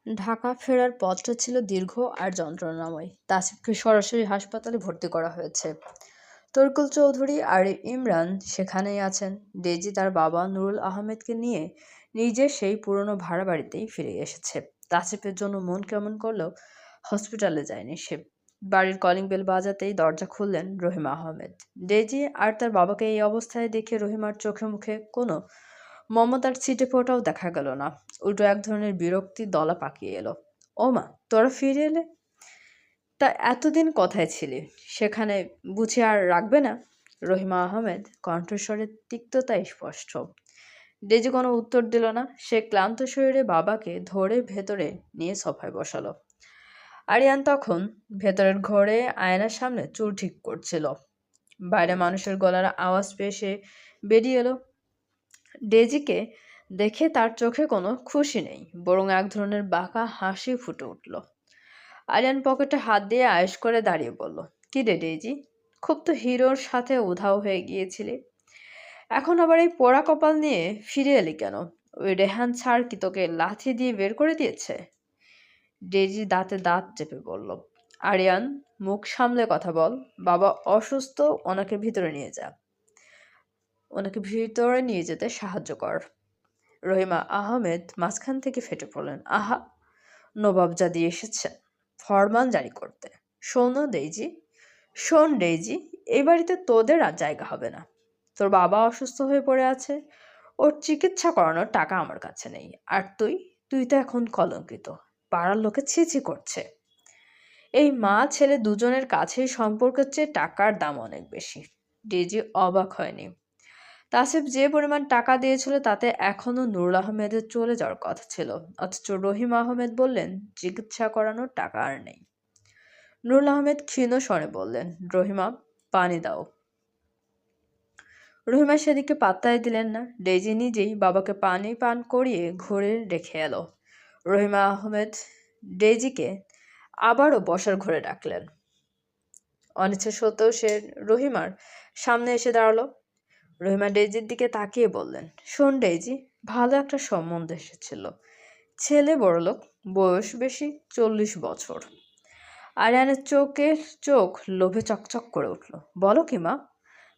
ঢাকা ফেরার পথটা ছিল দীর্ঘ আর যন্ত্রণাময়। তাসিফকে সরাসরি হাসপাতালে ভর্তি করা হয়েছে। তরিকুল চৌধুরী আর ইমরান সেখানেই আছেন। ডেজি তার বাবা নুরুল আহমেদকে নিয়ে নিজের সেই পুরনো ভাড়া বাড়িতেই ফিরে এসেছে। তাসিফের জন্য মন কেমন করলেও হসপিটালে যায়নি সে। বাড়ির কলিং বেল বাজাতেই দরজা খুললেন রহিমা আহমেদ। ডেজি আর তার বাবাকে এই অবস্থায় দেখে রহিমার চোখে মুখে কোনো মমতার ছিটে ফোঁটাও দেখা গেল না। উল্টো এক ধরনের বিরক্তি দলা পাকিয়ে এলো। ও মা, তোরা ফিরে এলে? তা এতদিন কোথায় ছিলি? সেখানে বুঝি আর রাখবে না? রহিমা আহমেদ কণ্ঠস্বরের তিক্ততা স্পষ্ট। ডেজি কোনো উত্তর দিল না। সে ক্লান্ত শরীরে বাবাকে ধরে ভেতরে নিয়ে সোফায় বসালো। আরিয়ান তখন ভেতরের ঘরে আয়নার সামনে চুল ঠিক করছিল। বাইরে মানুষের গলার আওয়াজ পেয়ে সে বেরিয়ে এলো। ডেজিকে দেখে তার চোখে কোনো খুশি নেই, বরং এক ধরনের বাঁকা হাসি ফুটে উঠল। আরিয়ান পকেটে হাত দিয়ে আয়েশ করে দাঁড়িয়ে বলল, কি রে ডেজি, খুব তো হিরোর সাথে উধাও হয়ে গিয়েছিলি, এখন আবার এই পোড়া কপাল নিয়ে ফিরে এলি কেন? ওই রেহান স্যার কি তোকে লাথি দিয়ে বের করে দিয়েছে? ডেজি দাঁতে দাঁত চেপে বলল, আরিয়ান, মুখ সামলে কথা বল। বাবা অসুস্থ, ওনাকে ভিতরে নিয়ে যেতে সাহায্য কর। রহিমা আহমেদ মাঝখান থেকে ফেটে পড়লেন, আহা, নবাবজাদি এসেছে ফরমান জারি করতে। শোন ডেইজি, এই বাড়িতে তোদের আর জায়গা হবে না। তোর বাবা অসুস্থ হয়ে পড়ে আছে, ওর চিকিৎসা করানোর টাকা আমার কাছে নেই। আর তুই তো এখন কলঙ্কিত, পাড়ার লোকে ছিছি করছে। এই মা ছেলে দুজনের কাছেই সম্পর্কের চেয়ে টাকার দাম অনেক বেশি। ডেজি অবাক হয়নি। তাসিফ যে পরিমাণ টাকা দিয়েছিল তাতে এখনো নুরুল আহমেদের চলে যাওয়ার কথা ছিল, অথচ রহিম আহমেদ বললেন চিকিৎসা করানোর টাকা আর নেই। নুরুল আহমেদ ক্ষীণ স্বরে বললেন, রহিমা, পানি দাও। রহিমা সেদিকে পাত্তাই দিলেন না। ডেজি নিজেই বাবাকে পানি পান করিয়ে ঘরে রেখে এলো। রহিমা আহমেদ ডেজিকে আবারও বসার ঘরে ডাকলেন। অনিচ্ছা সত্ত্বেও সে রহিমার সামনে এসে দাঁড়ালো। রহিমা ডেজির দিকে তাকিয়ে বললেন, শোন ডেজি, ভালো একটা সম্বন্ধ এসেছিল। ছেলে বড়লোক, বয়স বেশি, 40 বছর। আরিয়ানের চোখ লোভে চকচক করে উঠল। বলো কি মা?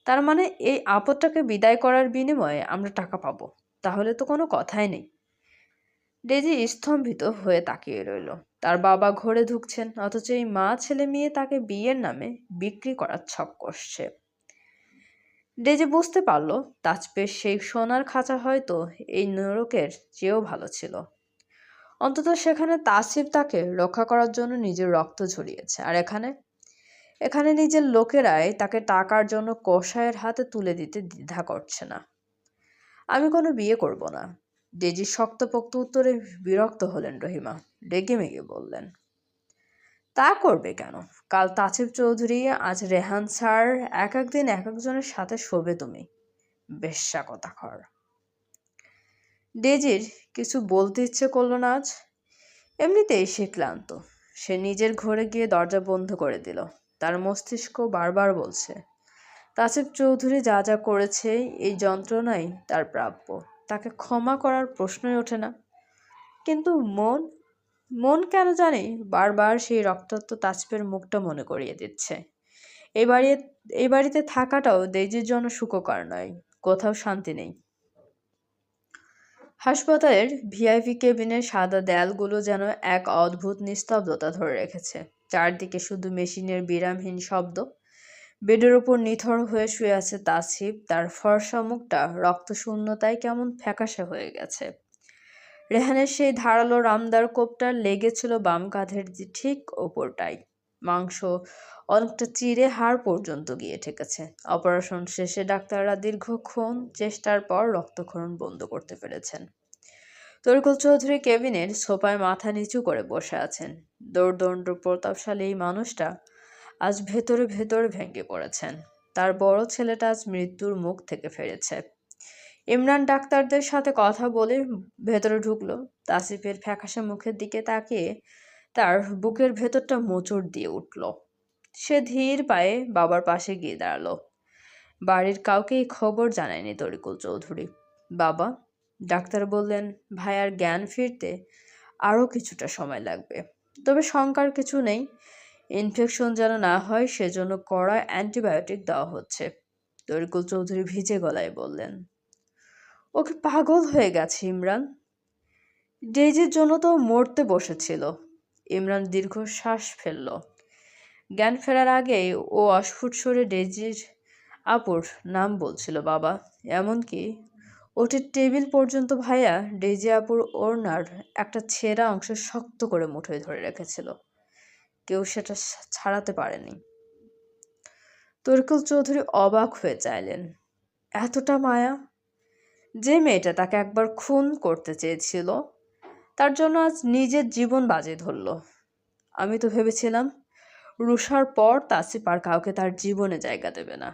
তার মানে এই আপদটাকে বিদায় করার বিনিময়ে আমরা টাকা পাবো? তাহলে তো কোনো কথাই নেই। ডেজি স্তম্ভিত হয়ে তাকিয়ে রইল। তার বাবা ঘরে ঢুকছেন, অথচ এই মা ছেলে মেয়ে তাকে বিয়ের নামে বিক্রি করার ছক কষছে। ডেজি বুঝতে পারল তাজপের সেই সোনার খাঁচা হয়তো এই নরকের চেয়েও ভালো ছিল। অন্তত সেখানে তাসিফ তাকে রক্ষা করার জন্য নিজের রক্ত ঝরিয়েছে, আর এখানে নিজের লোকেরাই তাকে টাকার জন্য কসাইয়ের হাতে তুলে দিতে দ্বিধা করছে না। আমি কোনো বিয়ে করব না। ডেজি শক্তপোক্ত উত্তরে বিরক্ত হলেন রহিমা। রেগে মেগে বললেন, তা করবে কেন? কাল তাসিফ চৌধুরী, আজ রেহান স্যার, এক একদিন এক একজনের সাথে শোবে তুমি। বেশ্যা কথাকার। ডেজির কিছু বলতে ইচ্ছে করলো না আজ। এমনিতেই সে ক্লান্ত। সে নিজের ঘরে গিয়ে দরজা বন্ধ করে দিল। তার মস্তিষ্ক বারবার বলছে, তাসিফ চৌধুরী যা যা করেছে এই যন্ত্রণাই তার প্রাপ্য, তাকে ক্ষমা করার প্রশ্নই ওঠে না। কিন্তু মন কেন জানি বারবার সেই রক্তাক্ত তাসিফের মুখটা মনে করিয়ে দিচ্ছে। এই বাড়ি এই বাড়িতে থাকাটাও ডেজির জন্য সুখকর নয়, কোথাও শান্তি নেই। হাসপাতালের ভিআইপি কেবিনের সাদা দেয়ালগুলো যেন এক অদ্ভুত নিস্তব্ধতা ধরে রেখেছে। চারদিকে শুধু মেশিনের বিরামহীন শব্দ। বেডের ওপর নিথর হয়ে শুয়ে আছে তাসিফ, তার ফর্সা মুখটা রক্তশূন্যতায় কেমন ফ্যাকাশে হয়ে গেছে। রেহানের সেই ধারালো রামদার কোপটা লেগেছিল বাম কাঁধের ঠিক ওপরটায়। মাংস অনেকটা চিরে হাড় পর্যন্ত গিয়ে ঠেকেছে। অপারেশন শেষে ডাক্তাররা দীর্ঘক্ষণ চেষ্টার পর রক্তক্ষরণ বন্ধ করতে পেরেছেন। তরিকুল চৌধুরী কেবিনের সোফায় মাথা নিচু করে বসে আছেন। দৌর্দণ্ড প্রতাপশালী এই মানুষটা আজ ভেতরে ভেঙে পড়েছেন। তার বড় ছেলেটা আজ মৃত্যুর মুখ থেকে ফিরেছে। ইমরান ডাক্তারদের সাথে কথা বলে ভেতরে ঢুকলো। তাসিফের ফ্যাকাশে মুখের দিকে তাকিয়ে তার বুকের ভেতরটা মোচড় দিয়ে উঠল। সে ধীর পায়ে বাবার পাশে গিয়ে দাঁড়ালো। বাড়ির কাউকে এই খবর জানায়নি তরিকুল চৌধুরী। বাবা, ডাক্তার বললেন ভাইয়ার জ্ঞান ফিরতে আরও কিছুটা সময় লাগবে। তবে শঙ্কার কিছু নেই, ইনফেকশন যেন না হয় সেজন্য কড়া অ্যান্টিবায়োটিক দেওয়া হচ্ছে। তরিকুল চৌধুরী ভিজে গলায় বললেন। ও কি পাগল হয়ে গেছে ইমরান? ডেইজির জন্য তো মরতে বসেছিল। ইমরান দীর্ঘশ্বাস ফেলল। জ্ঞান ফেরার আগেই ও অস্ফুট স্বরে ডেইজির আপুর নাম বলছিল বাবা। এমনকি ওটির টেবিল পর্যন্ত ভাইয়া ডেইজি আপুর ওড়নার একটা ছেঁড়া অংশ শক্ত করে মুঠোয় ধরে রেখেছিল। কেউ সেটা ছাড়াতে পারেনি। তরিকুল চৌধুরী অবাক হয়ে চাইলেন, এতটা মায়া? যে মেয়েটা তাকে একবার খুন করতে চেয়েছিল তার জন্য আজ নিজের জীবন বাজি ধরল। আমি তো ভেবেছিলাম রুষার পর তাসিফ আর কাউকে তার জীবনে জায়গা দেবে না।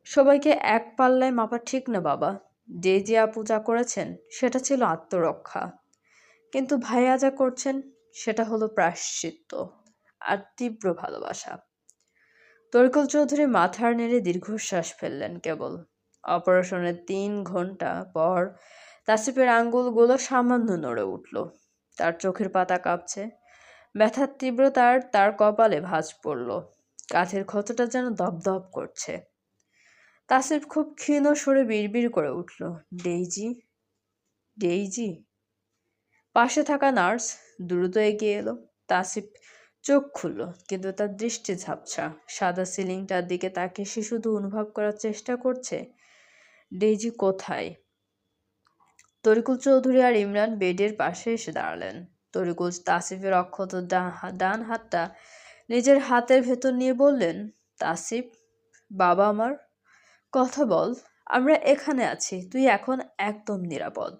সবাইকে এক পাল্লায় মাপা ঠিক না বাবা। ডেইজি আপু যা করেছেন সেটা ছিল আত্মরক্ষা, কিন্তু ভাইয়া যা করছেন সেটা হলো প্রায়শ্চিত্ত আর তীব্র ভালোবাসা। তরিকুল চৌধুরী মাথার নেড়ে দীর্ঘশ্বাস ফেললেন কেবল। অপারেশনের ৩ ঘন্টা পর তাসিফের আঙ্গুলগুলো সামান্য নড়ে উঠল। তার চোখের পাতা কাঁপছে। ব্যথার তীব্রতার তার কপালে ভাঁজ পড়ল। কাঁধের ক্ষতটা যেন দপদপ করছে। তাসিফ খুব ক্ষীণ স্বরে বিড়বিড় করে উঠল, ডেইজি, ডেইজি। পাশে থাকা নার্স দ্রুত এগিয়ে এলো। তাসিফ চোখ খুলল, কিন্তু তার দৃষ্টি ঝাপসা। সাদা সিলিংটার দিকে তাকিয়ে সে শুধু অনুভব করার চেষ্টা করছে, ডেইজি কোথায়? তরিকুল চৌধুরী আর ইমরান বেডের পাশে এসে দাঁড়ালেন। তরিকুল তাসিফের অক্ষত ডান হাতটা নিজের হাতের ভেতর নিয়ে বললেন, তাসিফ, বাবা আমার, কথা বল। আমরা এখানে আছি, তুই এখন একদম নিরাপদ।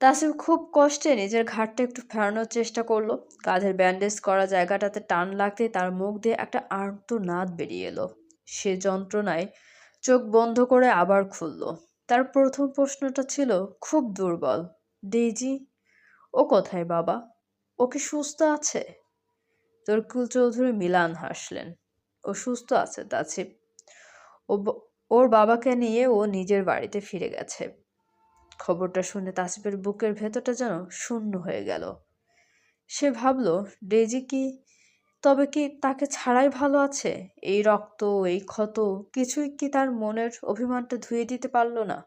তাসিফ খুব কষ্টে নিজের ঘাড়টা একটু ফেরানোর চেষ্টা করলো। কাঁধের ব্যান্ডেজ করা জায়গাটাতে টান লাগতেই তার মুখ দিয়ে একটা আর্তনাদ বেরিয়ে এলো। সে যন্ত্রণায় চোখ বন্ধ করে আবার খুলল। তার প্রথম প্রশ্নটা ছিল খুব দুর্বল, ডেইজি, ও কোথায় বাবা? ও কি সুস্থ আছে? তরিকুল চৌধুরী মিলান হাসলেন। ও সুস্থ আছে তাসিফ। ওর বাবাকে নিয়ে ও নিজের বাড়িতে ফিরে গেছে। খবরটা শুনে তাসিফের বুকের ভেতরটা যেন শূন্য হয়ে গেল। সে ভাবল, ডেইজি কি তবে কি তাকে ছাড়াই ভালো আছে? এই রক্ত, এই ক্ষত কিছুই কি তার মনের অভিমানটা ধুয়ে দিতে পারল না?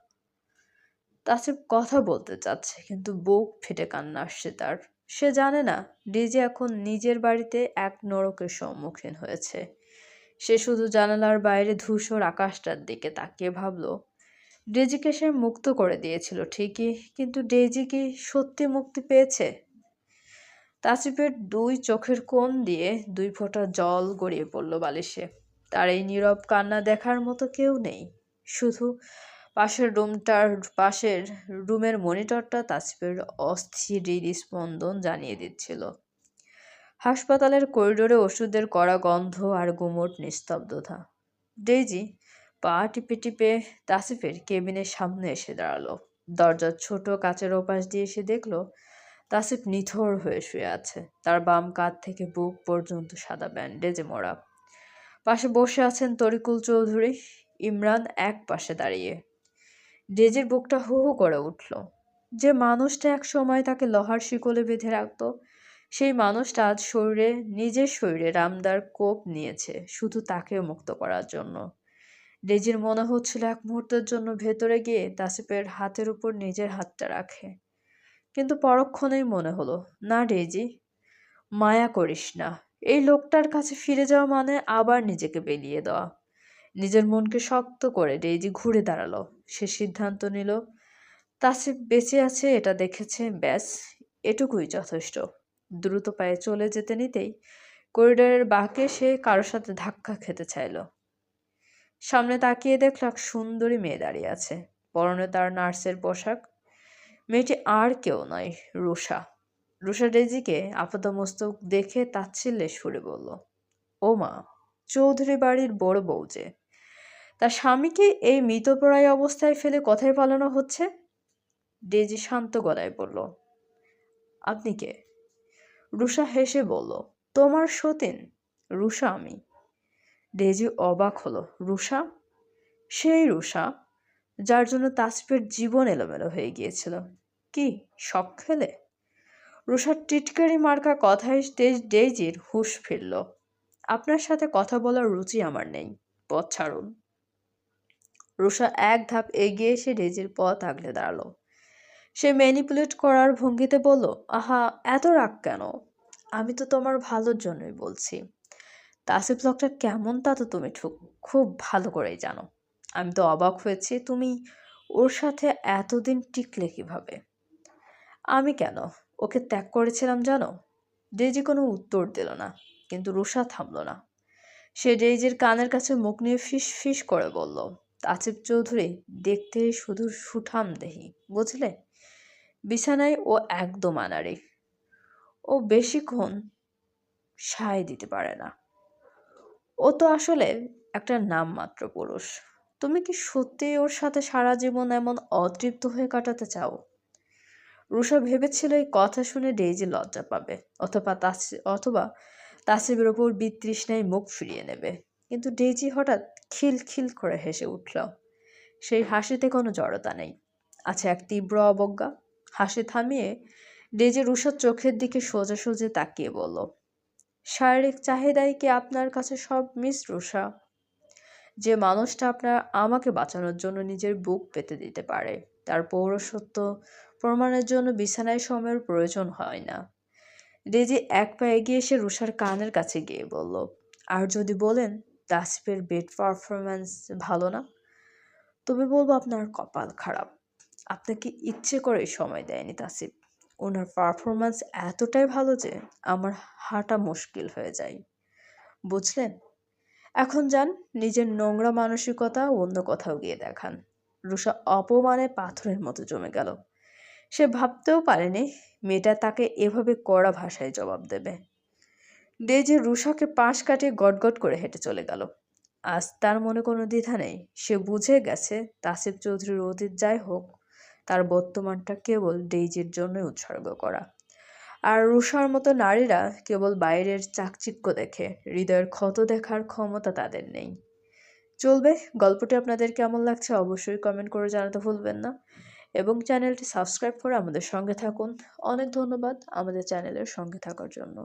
তাসিফ কথা বলতে চাচ্ছে, কিন্তু বুক ফেটে কান্না আসছে তার। সে জানে না ডেইজি এখন নিজের বাড়িতে এক নরকের সম্মুখীন হয়েছে। সে শুধু জানালার বাইরে ধূসর আকাশটার দিকে তাকিয়ে ভাবল, ডেইজিকে সে মুক্ত করে দিয়েছিল ঠিকই, কিন্তু ডেইজি কি সত্যি মুক্তি পেয়েছে? তাসিফের ২ চোখের কোণ দিয়ে ২ ফোঁটা জল গড়িয়ে পড়ল বালিশে। তার এই নীরব কান্না দেখার মতো কেউ নেই। শুধু পাশের রুমের মনিটরটা তাসিফের অস্থির হৃদস্পন্দন জানিয়ে দিচ্ছিল। হাসপাতালের করিডোরে ওষুধের কড়া গন্ধ আর গুমোট নিস্তব্ধতা। ডেইজি পা টিপে টিপে তাসিফের কেবিনের সামনে এসে দাঁড়ালো। দরজার ছোট কাচের ওপাশ দিয়ে এসে দেখল তাসিফ নিথর হয়ে শুয়ে আছে। তার বাম কাঁধ থেকে বুক পর্যন্ত সাদা ব্যান্ডেজে মোড়া। পাশে বসে আছেন তরিকুল চৌধুরী, ইমরান এক পাশে দাঁড়িয়ে। ডেইজির বুকটা হু হু করে উঠল। যে মানুষটা এক সময় তাকে লোহার শিকলে বেঁধে রাখত, সেই মানুষটা আজ নিজের শরীরে রামদার কোপ নিয়েছে শুধু তাকে মুক্ত করার জন্য। ডেইজির মনে হচ্ছিল এক মুহূর্তের জন্য ভেতরে গিয়ে তাসিফের হাতের উপর নিজের হাতটা রাখে, কিন্তু পরক্ষণেই মনে হলো, না ডেইজি, মায়া করিস না। এই লোকটার কাছে ফিরে যাওয়া মানে আবার নিজেকে বেলিয়ে দেওয়া। নিজের মনকে শক্ত করে ডেইজি ঘুরে দাঁড়ালো। সে সিদ্ধান্ত নিল, তাসিফ বেঁচে আছে এটা দেখেছে, ব্যাস, এটুকুই যথেষ্ট। দ্রুত পায়ে চলে যেতে নিতেই করিডোরের বাঁকে সে কারোর সাথে ধাক্কা খেতে চাইল। সামনে তাকিয়ে দেখল এক সুন্দরী মেয়ে দাঁড়িয়ে আছে, পরনে তার নার্সের পোশাক। মেয়েটি আর কেউ নয়, রুষা। রুষা ডেইজিকে আপাদমস্তক দেখে তাচ্ছিল্যের সুরে বলল, ও মা, চৌধুরী বাড়ির বড় বউ যে, তার স্বামীকে এই মৃতপ্রায় অবস্থায় ফেলে কোথায় পালানো হচ্ছে? ডেইজি শান্ত গলায় বলল, আপনি কে? রুষা হেসে বলল, তোমার সতীন, রুষা আমি। ডেইজি অবাক হলো, রুষা? সেই রুষা যার জন্য তাসফের জীবন এলোমেলো হয়ে গিয়েছিল। কি শখ খেলে? রুষার টিটকারি মার্কা কথায় ডেইজির হুঁশ ফিরল। আপনার সাথে কথা বলার রুচি আমার নেই, পথ ছাড়ুন। রুষা এক ধাপ এগিয়ে এসে ডেইজির পথ আগলে দাঁড়ালো। সে ম্যানিপুলেট করার ভঙ্গিতে বলল, আহা, এত রাগ কেন? আমি তো তোমার ভালোর জন্যই বলছি। তাসিফ লোকটা কেমন তা তো তুমি খুব ভালো করেই জানো। আমি তো অবাক হয়েছি তুমি ওর সাথে এতদিন টিকলে কিভাবে। আমি কেন ওকে ত্যাগ করেছিলাম জানো? ডেইজি কোনো উত্তর দিল না, কিন্তু রুষা থামল না। সে ডেইজির কানের কাছে মুখ নিয়ে ফিস ফিস করে বলল, আসিফ চৌধুরী দেখতে শুধু সুঠাম দেহি, বুঝলে? বিছানায় ও একদম আনাড়ি। ও বেশিক্ষণ সায় দিতে পারে না। ও তো আসলে একটা নামমাত্র পুরুষ। তুমি কি সত্যিই ওর সাথে সারা জীবন এমন অতৃপ্ত হয়ে কাটাতে চাও? রুষা ভেবেছিল এই কথা শুনে ডেইজি লজ্জা পাবে, অথবা তাসিবের ওপর বিতৃষ্ণায় মুখ ফিরিয়ে নেবে। কিন্তু ডেইজি হঠাৎ খিলখিল করে হেসে উঠল। সেই হাসিতে কোনো জড়তা নেই, আছে এক তীব্র অবজ্ঞা। হাসি থামিয়ে ডেইজি রুষার চোখের দিকে সোজাসুজি তাকিয়ে বলল, শারীরিক চাহিদাই কি আপনার কাছে সব, মিস রুষা? যে মানুষটা আমাকে বাঁচানোর জন্য নিজের বুক পেতে দিতে পারে, তার পৌরসত্ব প্রমাণের জন্য বিছানায় সময়ের প্রয়োজন হয় না। ডেজি এক পা এগিয়ে এসে রুষার কানের কাছে গিয়ে বলল, আর যদি বলেন তাসিফের বেড পারফরম্যান্স ভালো না, তবে বলবো আপনার কপাল খারাপ। আপনাকে ইচ্ছে করে সময় দেয়নি তাসিফ। ওনার পারফরম্যান্স এতটাই ভালো যে আমার হাঁটা মুশকিল হয়ে যায়, বুঝলেন? এখন যান, নিজের নোংরা মানসিকতা অন্য কোথাও গিয়ে দেখান। রুষা অপমানে পাথরের মতো জমে গেল। সে ভাবতেও পারেনি মেয়েটা তাকে এভাবে কড়া ভাষায় জবাব দেবে। ডেজি রুষাকে পাশ কাটিয়ে গটগট করে হেঁটে চলে গেল। আজ তার মনে কোনো দ্বিধা নেই। সে বুঝে গেছে তাসিফ চৌধুরীর অতীত যাই হোক, তার বর্তমানটা কেবল ডেইজির জন্যই উৎসর্গ করা। আর রুষার মতো নারীরা কেবল বাইরের চাকচিক্য দেখে, হৃদয়ের ক্ষত দেখার ক্ষমতা তাদের নেই। চলবে। গল্পটি আপনাদের কেমন লাগছে অবশ্যই কমেন্ট করে জানাতে ভুলবেন না, এবং চ্যানেলটি সাবস্ক্রাইব করে আমাদের সঙ্গে থাকুন। অনেক ধন্যবাদ আমাদের চ্যানেলের সঙ্গে থাকার জন্য।